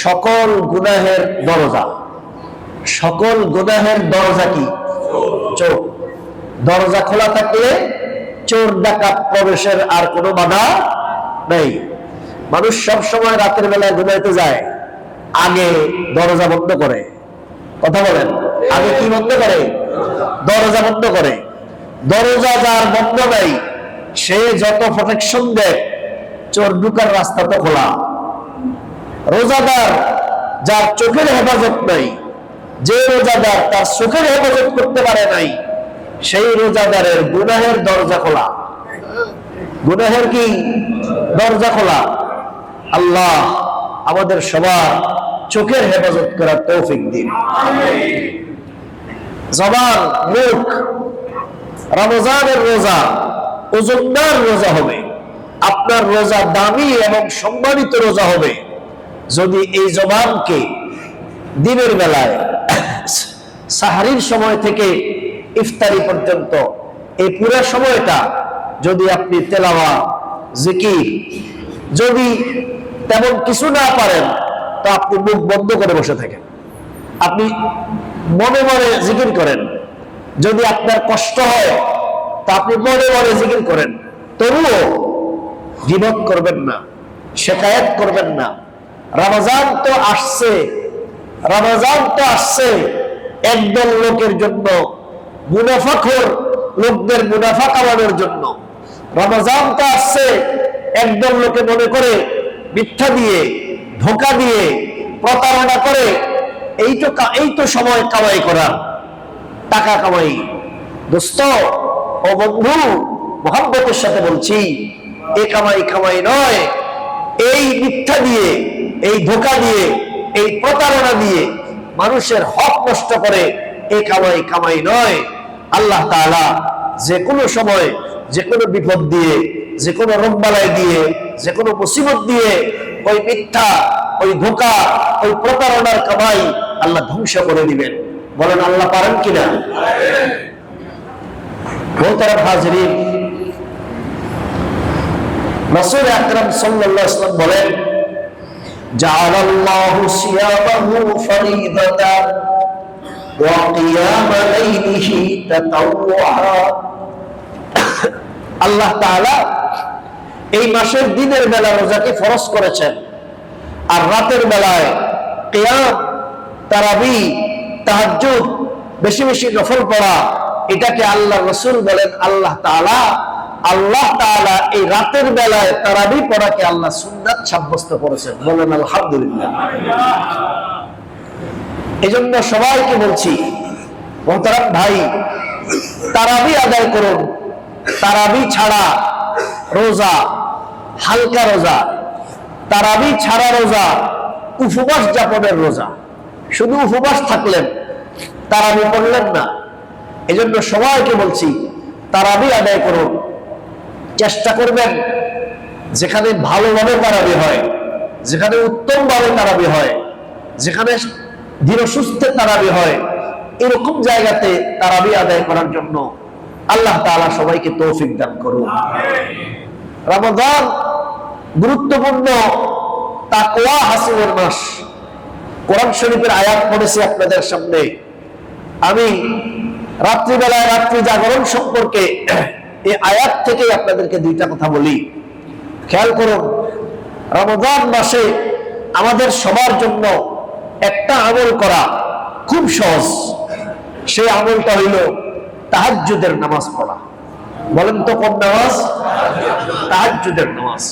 সকল গুনাহের দরজা। সকল গুনাহের দরজা কি? চোখ। দরজা খোলা থাকলে চোর ডাকাত প্রবেশের আর কোনো বাধা নেই। মানুষ সব সময় রাতের বেলায় ঘুমাইতে যায়, আগে দরজা বন্ধ করে। কথা বলেন, আগে কি বন্ধ করে? দরজা বন্ধ করে। দরজা যার বন্ধ নাই, সে যত প্রোটেকশন দেয়, চোর ঢুকার রাস্তা তো খোলা। রোজাদার যার চোখের হেফাজত নাই, যে রোজাদার তার চোখের হেফাজত করতে পারে নাই, সেই রোজাদারের গুনাহের দরজা খোলা। গুনাহের কি দরজা খোলা? আল্লাহ আমাদের সবার চোখের হেফাজত করার তৌফিক দিন। জবান, মুখ, রমজানের রোজা ওজনদার রোজা হবে। আপনার রোজা দামি এবং সম্মানিত রোজা হবে যদি এই জবানকে দিনের বেলায় সাহারির সময় থেকে ইফতারি পর্যন্ত এই পুরো সময়টা যদি আপনি তেলাওয়াত, জিকির, যদি তেমন কিছু না পারেন তো আপনি মুখ বন্ধ করে বসে থাকেন, আপনি মনে মনে জিকির করেন। যদি আপনার কষ্ট হয় তা আপনি মনে মনে জিকির করেন, তবুও গীবত করবেন না, শিকায়াত করবেন না। রমজান তো আসছে, রমজান তো আসছে একদল লোকের জন্য, মুনাফাখোর লোকদের মুনাফা কামানোর জন্য। রমজান তো আসছে একদল লোকে মনে করে মিথ্যা দিয়ে, ধোঁকা দিয়ে, প্রতারণা করে এই তো সময় কামাই করার, টাকা কামাই। দোস্ত ও বন্ধু, মোহাম্মতের সাথে বলছি, এ কামাই কামাই নয়। এই মিথ্যা দিয়ে, এই ধোঁকা দিয়ে, এই প্রতারণা দিয়ে মানুষের হক নষ্ট করে এ কামাই কামাই নয়। আল্লাহ তাআলা যে কোনো সময়, যে কোনো বিপদ দিয়ে, যে কোনো রোগবালাই দিয়ে, যে কোনো মুসিবত দিয়ে ওই মিথ্যা, ওই ধোঁকা, ওই প্রতারণার কামাই আল্লাহ ধ্বংস করে দিবেন। বলেন আল্লাহ পারেন কিনা? মোহতারাম হাজিরিন, রাসূল আকরাম সাল্লাল্লাহু আলাইহি ওয়াসাল্লাম বলেন, জাআলাল্লাহু সিয়ামাহু ফরিদাতান ওয়া কিয়ামা লাইলিহি তাতাওয়া। আল্লাহ তাআলা এই মাসের দিনের বেলা রোজাকে ফরজ করেছেন, আর রাতের বেলায় কিয়াম, তারাবি, তাহাজ্জুদ, বেশি বেশি নফল পড়া, এটাকে আল্লাহ রাসূল বলেন আল্লাহ তাআলা এই রাতের বেলায় তারাবি পড়াকে আল্লাহ সুন্নাত সাব্যস্ত করেছেন। বলেন আলহামদুলিল্লাহ। এজন্য সবাইকে বলছি, মোহতারাম ভাই, তারাবি আদায় করুন। তারাবি ছাড়া রোজা হালকা রোজা, তারাবি ছাড়া রোজা উপবাস যাপনের রোজা। শুধু উপবাস থাকলেন, তারাবি পড়লেন না। এজন্য সবাইকে বলছি, তারাবি আদায় করুন। চেষ্টা করবেন যেখানে ভালোভাবে তারাবি হয়, যেখানে উত্তমভাবে তারাবি হয়, যেখানে ধীর সুস্থে তারাবি হয়, এরকম জায়গাতে তারাবি আদায় করার জন্য আল্লাহ তাআলা সবাইকে তৌফিক দান করুন। রমজান গুরুত্বপূর্ণ তাকওয়া হাসিলের মাস। কোরআন শরীফের আয়াত পড়েছি আপনাদের সামনে। আমি রাত্রিবেলায় রাত্রি জাগরণ সম্পর্কে এই আয়াত থেকে আপনাদেরকে দুইটা কথা বলি। খেয়াল করুন, রমজান মাসে আমাদের সবার জন্য একটা আমল করা খুব সহজ। সেই আমলটা হইল তাহাজ্জুদের নামাজ পড়া। বলেন তো কোন নামাজ? তাহাজ্জুদের নামাজ।